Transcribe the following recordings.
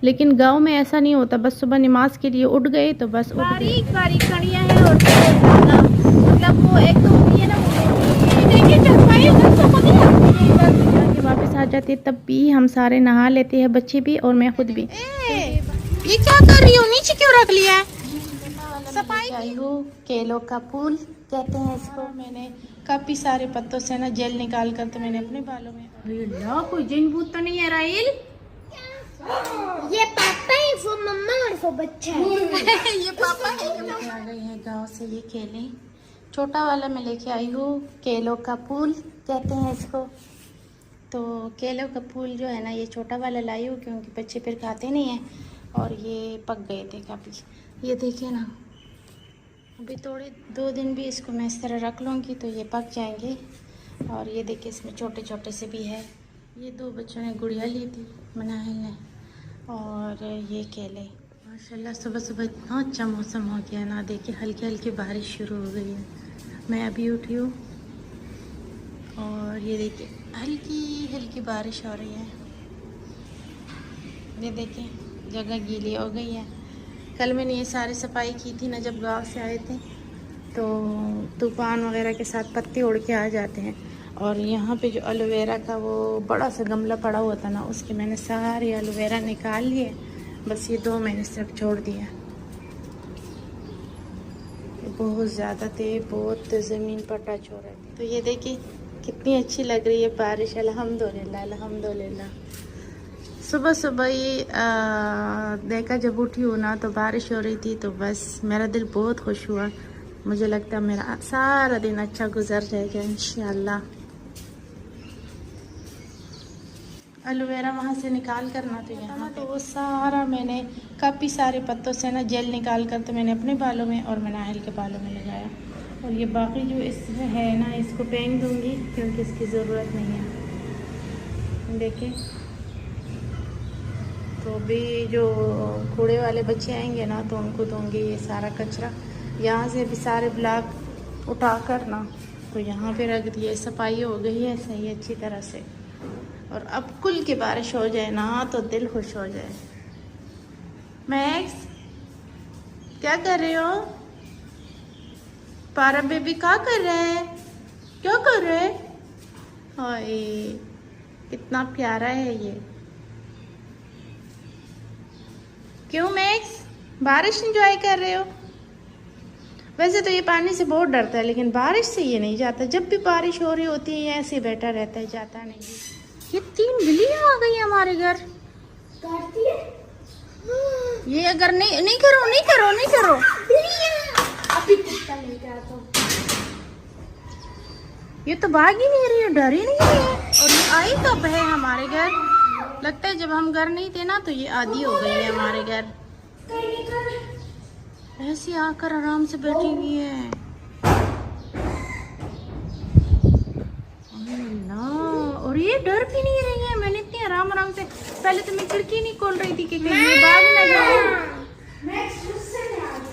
लेकिन गांव में ऐसा नहीं होता, बस सुबह नमाज के लिए उठ गए तो बस उठ गए। बारीक बारीक कड़ियाँ हैं और मतलब वो एक तो होती है ना, देखिए चरपाई के वापस आ जाते तब भी हम सारे नहा लेते हैं, बच्चे भी और मैं खुद भी। ये क्या कर रही हो, नीचे क्यों रख लिया है? सफाई आई हूँ, केलों का फूल कहते हैं इसको। मैंने काफी सारे पत्तों से ना जेल निकाल कर तो मैंने अपने बालों में। अल्लाह, कोई जिन भूत तो नहीं है राइल? ये पापा है, वो मम्मा और वो बच्चा है। ये पापा है। आ गए हैं गांव से ये केले, छोटा वाला मैं लेके आई हूँ। केलों का फूल कहते हैं इसको। तो केलों का फूल जो है ना, ये छोटा वाला लाई हूँ क्योंकि बच्चे फिर खाते नहीं हैं, और ये पक गए थे काफ़ी। ये देखिए ना, अभी थोड़े 2 दिन भी इसको मैं इस तरह रख लूँगी तो ये पक जाएंगे। और ये देखिए इसमें छोटे छोटे से भी है। ये 2 बच्चों ने गुड़िया ली थी, मनाहिल ने, और ये केले। माशाल्लाह सुबह सुबह इतना अच्छा मौसम हो गया ना, देखिए हल्की हल्की बारिश शुरू हो गई है। मैं अभी उठी हूँ और ये देखिए हल्की हल्की बारिश हो रही है। ये देखिए जगह गीली हो गई है। कल मैंने ये सारी सफाई की थी ना, जब गांव से आए थे तो तूफ़ान वगैरह के साथ पत्ते उड़ के आ जाते हैं। और यहाँ पे जो एलोवेरा का वो बड़ा सा गमला पड़ा हुआ था ना, उसके मैंने सारे एलोवेरा निकाल लिए। बस ये 2 मैंने सिर्फ छोड़ दिया। बहुत ज़्यादा थे, बहुत ज़मीन पर टच हो रहे थे। तो ये देखिए कितनी अच्छी लग रही है बारिश, अल्हम्दुलिल्लाह अल्हम्दुलिल्लाह। सुबह सुबह ही देखा जब उठी हूँ ना तो बारिश हो रही थी, तो बस मेरा दिल बहुत खुश हुआ। मुझे लगता है मेरा सारा दिन अच्छा गुजर जाएगा इंशाल्लाह। एलोवेरा वहाँ से निकाल कर ना, तो यहाँ तो वो सारा मैंने काफ़ी सारे पत्तों से ना जेल निकाल कर तो मैंने अपने बालों में और मनाहिल के बालों में लगाया। और ये बाकी जो इसमें है ना, इसको फेंक दूँगी क्योंकि इसकी ज़रूरत नहीं है। देखिए, तो भी जो कूड़े वाले बच्चे आएंगे ना तो उनको दूँगी ये सारा कचरा। यहाँ से भी सारे ब्लॉक उठा कर ना तो यहाँ पे रख दिए। सफाई हो गई है सही अच्छी तरह से। और अब कुल की बारिश हो जाए ना तो दिल खुश हो जाए। मैक्स क्या कर रहे हो? पारा बेबी क्या कर रहे हैं? क्या कर रहे हैं? हाय कितना प्यारा है ये। क्यों मैक्स, बारिश एंजॉय कर रहे हो? वैसे तो ये पानी से बहुत डरता है, लेकिन बारिश से ये नहीं जाता। जब भी बारिश हो रही होती है ये ऐसे बैठा रहता है, जाता नहीं। ये 3 बिल्लियां आ गई हमारे घर। ये अगर नहीं करो अभी कुत्ता लेकर आता हूं। ये तो भाग ही नहीं रही है, डर ही नहीं है। और ये आई कब है हमारे घर? लगता है जब हम घर नहीं थे ना तो ये आदी हो गई है हमारे घर। ऐसे आकर आराम से बैठी हुई है। और ये डर भी नहीं रही है। मैंने इतनी आराम से, पहले तो मैं खिड़की नहीं खोल रही थी कि कहीं ये भाग ना जाए।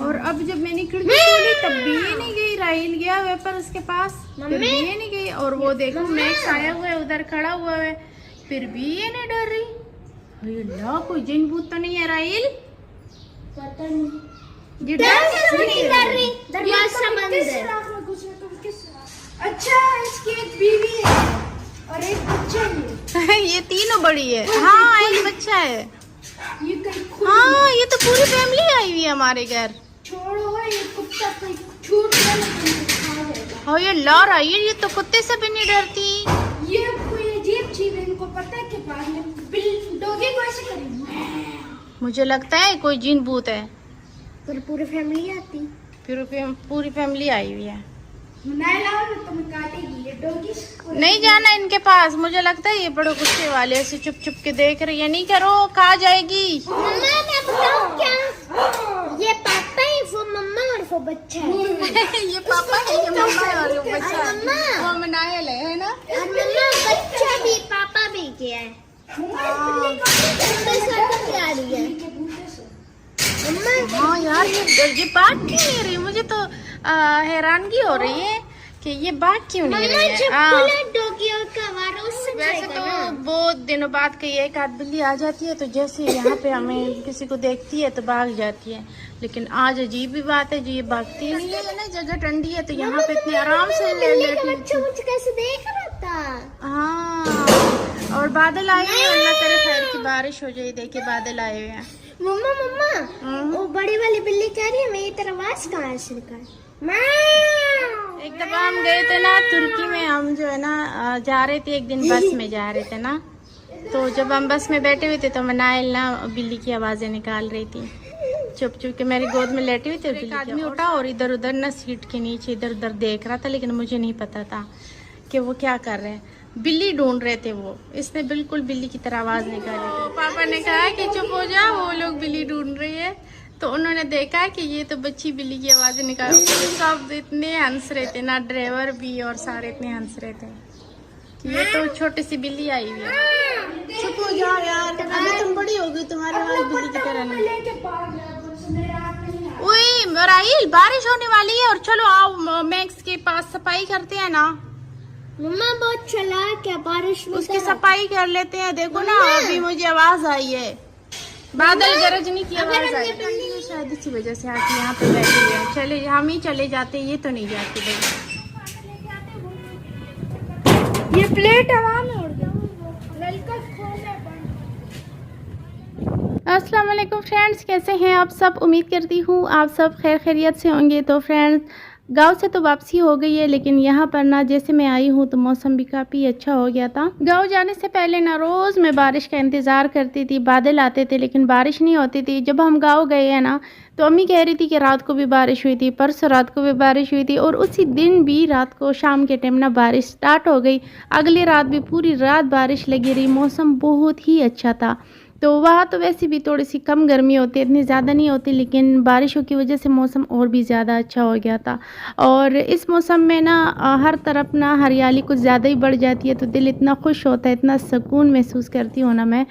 और अब जब मैंने खिड़की खोली तब भी ये नहीं गई। राहिल गया हुआ पर उसके पास, फिर भी ये नहीं गई। और वो देखो मैक्स आया हुआ है उधर खड़ा हुआ है, फिर भी ये नहीं डर रही। अल्लाह, कोई जिन भूत तो नहीं है राहिल? पता नहीं, ये डर नहीं कर रही। दरवाजा बंद है। अच्छा, इसकी एक बीवी है और एक बच्चा है। ये तीनों बड़ी है। हाँ एक बच्चा है। ये कहीं हाँ ये तो पूरी फैमिली आई हुई है हमारे घर। छोड़ो, ये कुत्ता कोई छूट गया तो खा जाएगा। हाँ ये ला रही है, ये तो कुत्ते से भी नहीं डरती। ये कोई अजीब चीज है, इनको पता है कि बाद में डॉगी को ऐसे करेंगे। मुझे लगता है कोई जिन भूत है। पर पूरी फैमिली आती, फिर पूरी फैमिली आई हुई है। तुम्हें काटेगी ये डॉगी। नहीं जाना इनके पास। मुझे लगता है ये बड़े गुस्से वाले ऐसे चुप चुप के देख रही है। नहीं करो, खा जाएगी। मम्मा मैं बताऊं क्या? ये पापा है, वो मम्मा और वो बच्चा है। ये पापा है, ये मम्मा है और ये बच्चा है। मम्मा वो मनायल है ना? और मम्मा बच्चा भी पापा भी क्या है? हाँ यार ये बात क्यों नहीं रही? मुझे तो हैरानगी हो रही है कि ये बात क्यों नहीं रही है। वैसे तो बहुत दिनों बाद कहीं एक आध बिल्ली आ जाती है तो जैसे यहाँ पे हमें किसी को देखती है तो भाग जाती है, लेकिन आज अजीब ही बात है जो ये भागती नहीं है ना। जगह ठंडी है तो यहाँ पे इतने आराम से मुझे कैसे देख रहा था। हाँ, और बादल आए हुए हैं, अल्लाह करे खैर की बारिश हो जाए। देखिए बादल आए हुए हैं। मम्मा वो बड़ी वाली बिल्ली कह रही है मेरी तरफ आवाज कहाँ से निकाल। एक दफा हम गए थे ना तुर्की में, हम जो है ना जा रहे थे एक दिन बस में जा रहे थे ना, तो जब हम बस में बैठे हुए थे तो मनाइल ना बिल्ली की आवाजें निकाल रही थी, चुप चुप के मेरी गोद में लेटे हुए थे। एक आदमी उठा और इधर उधर ना सीट के नीचे इधर उधर देख रहा था, लेकिन मुझे नहीं पता था कि वो क्या कर रहे हैं। बिल्ली ढूंढ रहे थे वो, इसने बिल्कुल बिल्ली की तरह आवाज निकाली। तो पापा ने कहा कि चुप हो जा, वो लोग बिल्ली ढूंढ रही है। तो उन्होंने देखा कि ये तो बच्ची बिल्ली की आवाजें निकाल, सब इतने हंस रहे थे ना, ड्राइवर भी और सारे इतने हंस रहे थे कि ये तो छोटी सी बिल्ली आई हुई है। चुप हो जाओ यार, अभी तुम बड़ी हो गई, तुम्हारी आवाज बिल्ली की तरह नहीं। ओए राहिल, बारिश होने वाली है और चलो आओ मैक्स के पास सफाई करते हैं ना। मम्मा बहुत चालाक है, बारिश में उसकी सफाई कर लेते हैं। देखो ना अभी मुझे आवाज आई है, बादल गरजने की आवाज आई है, शायद इसी वजह से आके यहाँ पे बैठी हुई है। चले हम ही चले जाते, ये तो नहीं जाती भाई। ये प्लेट हवा में उड़ गया। अस्सलाम वालेकुम फ्रेंड्स, कैसे हैं आप सब। उम्मीद करती हूँ आप सब खैर खैरियत से होंगे। तो फ्रेंड्स गांव से तो वापसी हो गई है, लेकिन यहाँ पर ना जैसे मैं आई हूँ तो मौसम भी काफ़ी अच्छा हो गया था। गांव जाने से पहले ना रोज़ मैं बारिश का इंतज़ार करती थी, बादल आते थे लेकिन बारिश नहीं होती थी। जब हम गांव गए हैं ना तो अम्मी कह रही थी कि रात को भी बारिश हुई थी, परसों रात को भी बारिश हुई थी, और उसी दिन भी रात को शाम के टाइम ना बारिश स्टार्ट हो गई। अगली रात भी पूरी रात बारिश लगी रही, मौसम बहुत ही अच्छा था। तो वहाँ तो वैसे भी थोड़ी सी कम गर्मी होती है, इतनी ज़्यादा नहीं होती, लेकिन बारिशों की वजह से मौसम और भी ज़्यादा अच्छा हो गया था। और इस मौसम में ना हर तरफ ना हरियाली कुछ ज़्यादा ही बढ़ जाती है, तो दिल इतना खुश होता है, इतना सुकून महसूस करती हूँ ना मैं।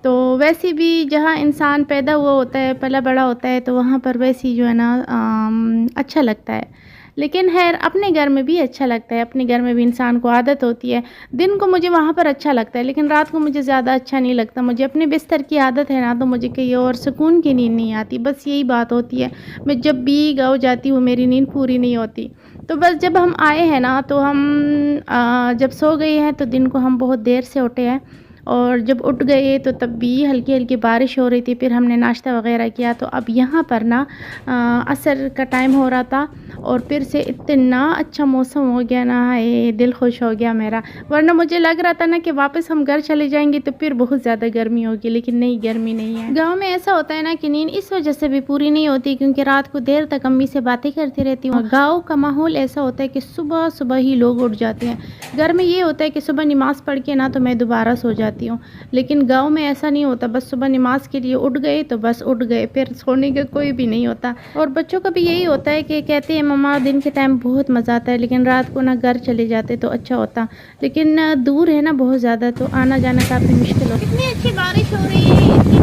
तो वैसे भी जहाँ इंसान पैदा हुआ होता है, पला बड़ा होता है, तो वहाँ पर वैसे ही जो है ना अच्छा लगता है। लेकिन खैर अपने घर में भी अच्छा लगता है, अपने घर में भी इंसान को आदत होती है। दिन को मुझे वहाँ पर अच्छा लगता है, लेकिन रात को मुझे ज़्यादा अच्छा नहीं लगता। मुझे अपने बिस्तर की आदत है ना, तो मुझे कहीं और सुकून की नींद नहीं आती, बस यही बात होती है। मैं जब भी गाँव जाती हूँ मेरी नींद पूरी नहीं होती। तो बस जब हम आए हैं ना तो हम जब सो गए हैं तो दिन को हम बहुत देर से उठे हैं, और जब उठ गए तो तब भी हल्की हल्की बारिश हो रही थी। फिर हमने नाश्ता वगैरह किया, तो अब यहाँ पर ना असर का टाइम हो रहा था और फिर से इतना अच्छा मौसम हो गया ना, ये दिल खुश हो गया मेरा। वरना मुझे लग रहा था ना कि वापस हम घर चले जाएंगे तो फिर बहुत ज़्यादा गर्मी होगी, लेकिन नहीं, गर्मी नहीं है। गाँव में ऐसा होता है ना कि नींद इस वजह से भी पूरी नहीं होती क्योंकि रात को देर तक अम्मी से बातें करती रहती हूँ। गाँव का माहौल ऐसा होता है कि सुबह सुबह ही लोग उठ जाते हैं। घर में ये होता है कि सुबह नमाज़ पढ़ के ना तो मैं दोबारा सो जाती हूँ, लेकिन गांव में ऐसा नहीं होता। बस सुबह नमाज के लिए उठ गए तो बस उठ गए, फिर सोने का कोई भी नहीं होता। और बच्चों का भी यही होता है कि कहते हैं मम्मा दिन के टाइम बहुत मज़ा आता है, लेकिन रात को ना घर चले जाते तो अच्छा होता, लेकिन दूर है ना बहुत ज़्यादा, तो आना जाना काफ़ी मुश्किल हो। कितनी अच्छी बारिश हो रही है, इतनी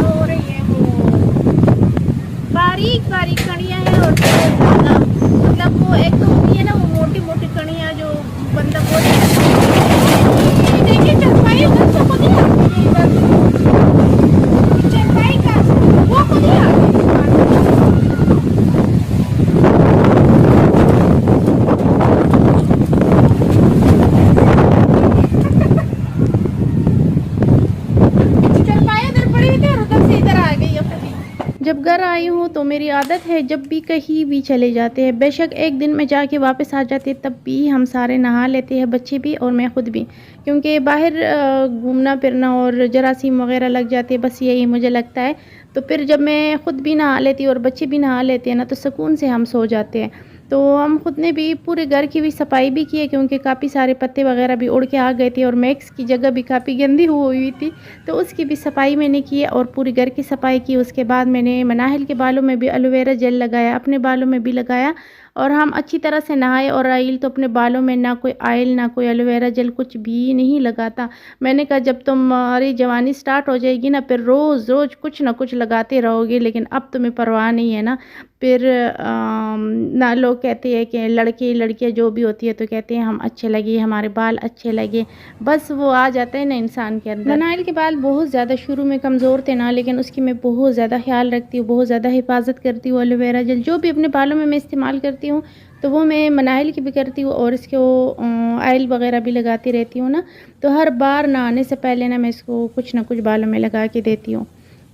हो रही है, वो बारीक बारीक कणियाँ हैं और ज़्यादा, मतलब वो एक तो होती है ना वो मोटी मोटी कणियाँ जो बंदा बोल देखिए चरपाई उधर से को दिया, चरपाई का वो को दिया। चरपाई उधर पड़ी हुई थी और उधर से इधर आ गई अपनी। जब घर आई हूँ तो मेरी आदत है जब भी कहीं भी चले जाते हैं, बेशक एक दिन में जाके वापस आ जाते हैं, तब भी हम सारे नहा लेते हैं, बच्चे भी और मैं ख़ुद भी, क्योंकि बाहर घूमना फिरना और जरासीम वगैरह लग जाते हैं, बस यही मुझे लगता है। तो फिर जब मैं ख़ुद भी नहा लेती हूँ और बच्चे भी नहा लेते हैं ना, तो सुकून से हम सो जाते हैं। तो हम खुद ने भी पूरे घर की भी सफाई भी की है, क्योंकि काफ़ी सारे पत्ते वगैरह भी उड़ के आ गए थे और मैक्स की जगह भी काफ़ी गंदी हुई थी, तो उसकी भी सफाई मैंने की है और पूरी घर की सफाई की। उसके बाद मैंने मनाहिल के बालों में भी एलोवेरा जेल लगाया, अपने बालों में भी लगाया, और हम अच्छी तरह से नहाए। और राइल तो अपने बालों में ना कोई ऑयल ना कोई एलोवेरा जेल कुछ भी नहीं लगाता। मैंने कहा जब तुम्हारी जवानी स्टार्ट हो जाएगी ना फिर रोज़ रोज़ कुछ ना कुछ लगाते रहोगे, लेकिन अब तुम्हें परवाह नहीं है ना। फिर ना लोग कहते हैं कि लड़के लड़कियां जो भी होती है तो कहते हैं हम अच्छे लगे, हमारे बाल अच्छे लगे, बस वो आ जाता है ना इंसान के अंदर। मनाइल के बाल बहुत ज़्यादा शुरू में कमज़ोर थे ना, लेकिन उसकी मैं बहुत ज़्यादा ख्याल रखती हूँ, बहुत ज़्यादा हिफाजत करती हूँ। एलोवेरा जेल जो भी अपने बालों में मैं इस्तेमाल करती हूँ तो वो मैं मनाइल की भी करती हूँ और इसके ऑयल वगैरह भी लगाती रहती हूँ ना। तो हर बार नहाने से पहले ना मैं इसको कुछ ना कुछ बालों में लगा के देती हूँ।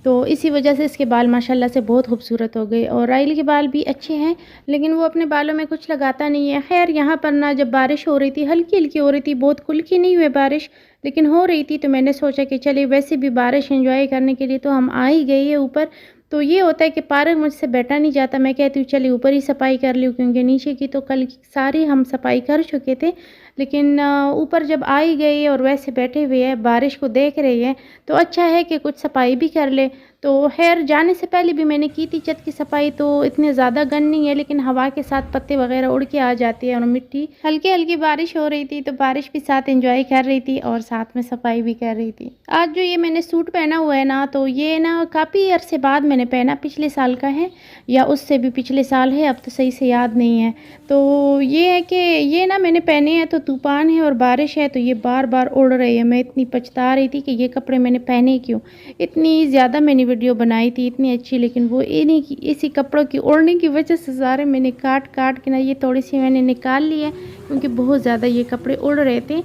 तो इसी वजह से इसके बाल माशाल्लाह से बहुत खूबसूरत हो गए। और राइल के बाल भी अच्छे हैं, लेकिन वो अपने बालों में कुछ लगाता नहीं है। खैर यहाँ पर ना जब बारिश हो रही थी, हल्की हल्की हो रही थी, बहुत खुल की नहीं हुई बारिश, लेकिन हो रही थी, तो मैंने सोचा कि चलिए वैसे भी बारिश एंजॉय करने के लिए तो हम आ ही गए हैं ऊपर। तो ये होता है कि पार्क मुझसे बैठा नहीं जाता, मैं कहती हूँ चलिए ऊपर ही सफाई कर लूँ, क्योंकि नीचे की तो कल सारी हम सफाई कर चुके थे। लेकिन ऊपर जब आ ही गए और वैसे बैठे हुए हैं, बारिश को देख रहे हैं, तो अच्छा है कि कुछ सफाई भी कर ले। तो खैर जाने से पहले भी मैंने की थी छत की सफाई, तो इतने ज़्यादा गन नहीं है, लेकिन हवा के साथ पत्ते वगैरह उड़ के आ जाते हैं और मिट्टी, हल्की हल्की बारिश हो रही थी, तो बारिश भी साथ एंजॉय कर रही थी और साथ में सफाई भी कर रही थी। आज जो ये मैंने सूट पहना हुआ है ना, तो ये ना काफ़ी अरसे बाद मैंने पहना, पिछले साल का है या उससे भी पिछले साल है, अब तो सही से याद नहीं है। तो ये है कि ये ना मैंने पहने हैं तो तूफान है और बारिश है, तो ये बार बार उड़ रही है। मैं इतनी पछता रही थी कि ये कपड़े मैंने पहने क्यों। इतनी ज़्यादा मैंने वीडियो बनाई थी इतनी अच्छी, लेकिन वो इन्हीं की इसी कपड़ों की उड़ने की वजह से सारे मैंने काट काट के ना ये थोड़ी सी मैंने निकाल ली है, क्योंकि बहुत ज़्यादा ये कपड़े उड़ रहे थे।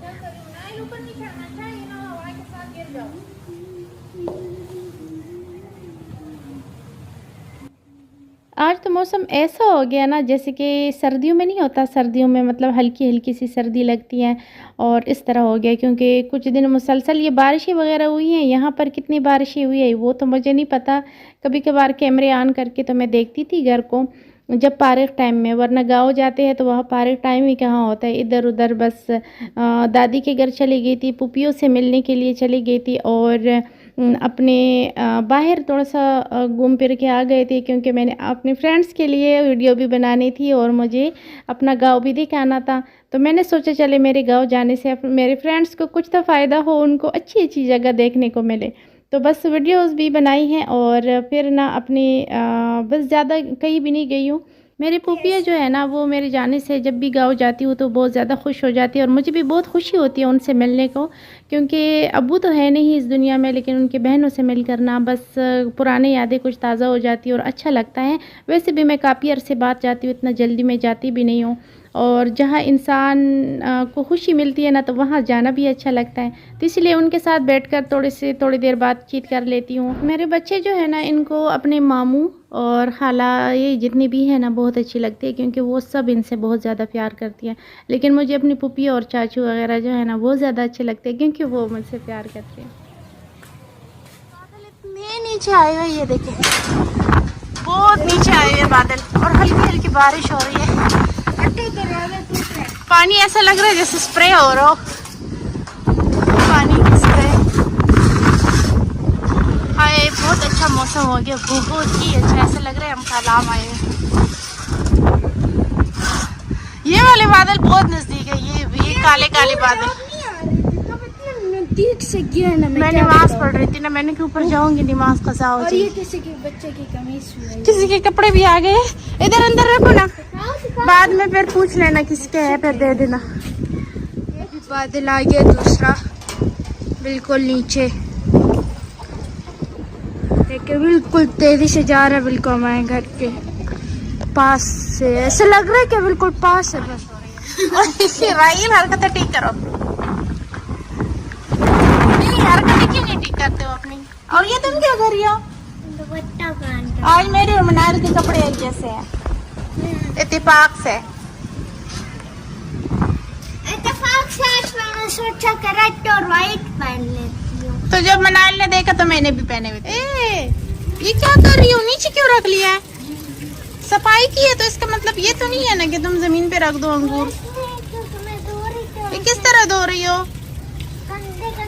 आज तो मौसम ऐसा हो गया ना जैसे कि सर्दियों में नहीं होता, सर्दियों में मतलब हल्की हल्की सी सर्दी लगती है, और इस तरह हो गया, क्योंकि कुछ दिन मुसलसल ये बारिशें वगैरह हुई हैं। यहाँ पर कितनी बारिशें हुई है वो तो मुझे नहीं पता, कभी कभार कैमरे ऑन करके तो मैं देखती थी घर को जब पार्क टाइम में, वरना गांव जाते हैं तो वहाँ पार्क टाइम ही कहाँ होता है, इधर उधर बस दादी के घर चली गई थी, पुपियों से मिलने के लिए चली गई थी, और अपने बाहर थोड़ा सा घूम फिर के आ गए थे, क्योंकि मैंने अपने फ्रेंड्स के लिए वीडियो भी बनानी थी और मुझे अपना गांव भी दिखाना था। तो मैंने सोचा चले मेरे गांव जाने से मेरे फ्रेंड्स को कुछ तो फ़ायदा हो, उनको अच्छी अच्छी जगह देखने को मिले। तो बस वीडियोस भी बनाई हैं और फिर ना अपनी बस ज़्यादा कहीं भी नहीं गई हूँ। मेरी पुपिया जो है ना वो मेरे जाने से जब भी गांव जाती हूँ तो बहुत ज़्यादा खुश हो जाती है, और मुझे भी बहुत खुशी होती है उनसे मिलने को, क्योंकि अब्बू तो है नहीं इस दुनिया में, लेकिन उनकी बहनों से मिल करना बस पुरानी यादें कुछ ताज़ा हो जाती है और अच्छा लगता है। वैसे भी मैं काफ़ी अरसे बाद जाती हूँ, इतना जल्दी मैं जाती भी नहीं हूँ, और जहाँ इंसान को खुशी मिलती है ना तो वहाँ जाना भी अच्छा लगता है। तो इसलिए उनके साथ बैठकर थोड़ी देर बातचीत कर लेती हूँ। मेरे बच्चे जो है ना इनको अपने मामू और खाला ये जितनी भी है ना बहुत अच्छी लगती है, क्योंकि वो सब इनसे बहुत ज़्यादा प्यार करती हैं। लेकिन मुझे अपनी पुप्पी और चाचू वगैरह जो है ना बहुत ज़्यादा अच्छे लगते हैं, क्योंकि वो मुझसे प्यार करते हैं। इतने नीचे आए हुए, ये देखें बहुत नीचे आए हुए बादल, और हल्की हल्की बारिश हो रही है। पानी ऐसा लग रहा है जैसे स्प्रे हो रहा हो, पानी की स्प्रे। हाय बहुत अच्छा मौसम हो गया, बहुत ही अच्छा, ऐसा लग रहा है हम तालाब आए हैं। ये वाले बादल बहुत नजदीक है, ये काले काले बादल। से गिरा ना, मैं नमाज पढ़ रही थी ना, मैंने के ऊपर जाऊंगी नमाज कज़ा हो जाएगी। ये किसी के बच्चे की कमीज हुई, किसी के कपड़े भी आ गए, इधर अंदर रखो ना, बाद में फिर पूछ लेना किसके है, फिर दे देना। ये भी बादल आ गया दूसरा बिल्कुल नीचे, देखिए बिल्कुल तेजी से जा रहा है, बिल्कुल हमारे घर के पास से ऐसा लग रहा है कि बिल्कुल पास है बस। राइल हरकतें ठीक करो, हरकतें क्यों नहीं ठीक करते हो अपनी। और ये तुम क्या कर रही हो? आज मेरे और मनार के कपड़े एक जैसे हैं, इत्तेफाक से। आज मैंने सोचा कि रेड और व्हाइट पहन लेती हूँ, तो जब मनार ने देखा तो मैंने भी पहने हुए थे। ये क्या कर रही हो, नीचे क्यों रख लिया है? सफाई की है तो इसका मतलब ये तो नहीं है ना कि तुम जमीन पे रख दो अंगूर। ये किस तरह धो रही हो?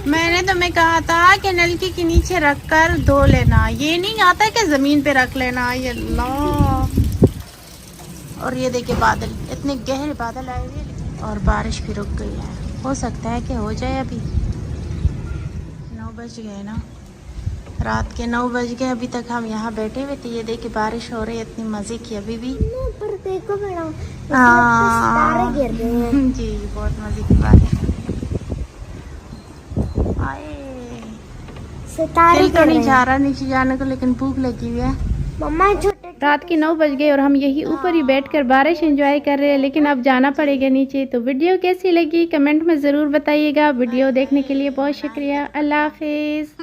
मैंने तुम्हें कहा था कि नलकी के नीचे रखकर धो लेना, ये नहीं आता कि जमीन पे रख लेना। ये अल्लाह, और ये देखिए बादल, इतने गहरे बादल आए हुए हैं और बारिश भी रुक गई है। हो सकता है कि हो जाए। अभी 9 बज गए ना, रात के 9 बज गए। अभी तक हम यहाँ बैठे हुए थे। ये देखिए बारिश हो रही है, इतनी मज़े की अभी भी। पर देखो मैडम, हाँ गिर गए हैं। जी, बहुत मज़े की बात है। आए सितारे दिल तो गिर नहीं रहे चाह हैं। रहा नीचे जाने को, लेकिन भूख लगी हुई है। मम्मा छोटे रात के 9 बज गए और हम यही ऊपर ही बैठकर बारिश एंजॉय कर रहे हैं, लेकिन अब जाना पड़ेगा नीचे। तो वीडियो कैसी लगी कमेंट में ज़रूर बताइएगा। वीडियो देखने के लिए बहुत शुक्रिया। अल्लाह हाफिज़।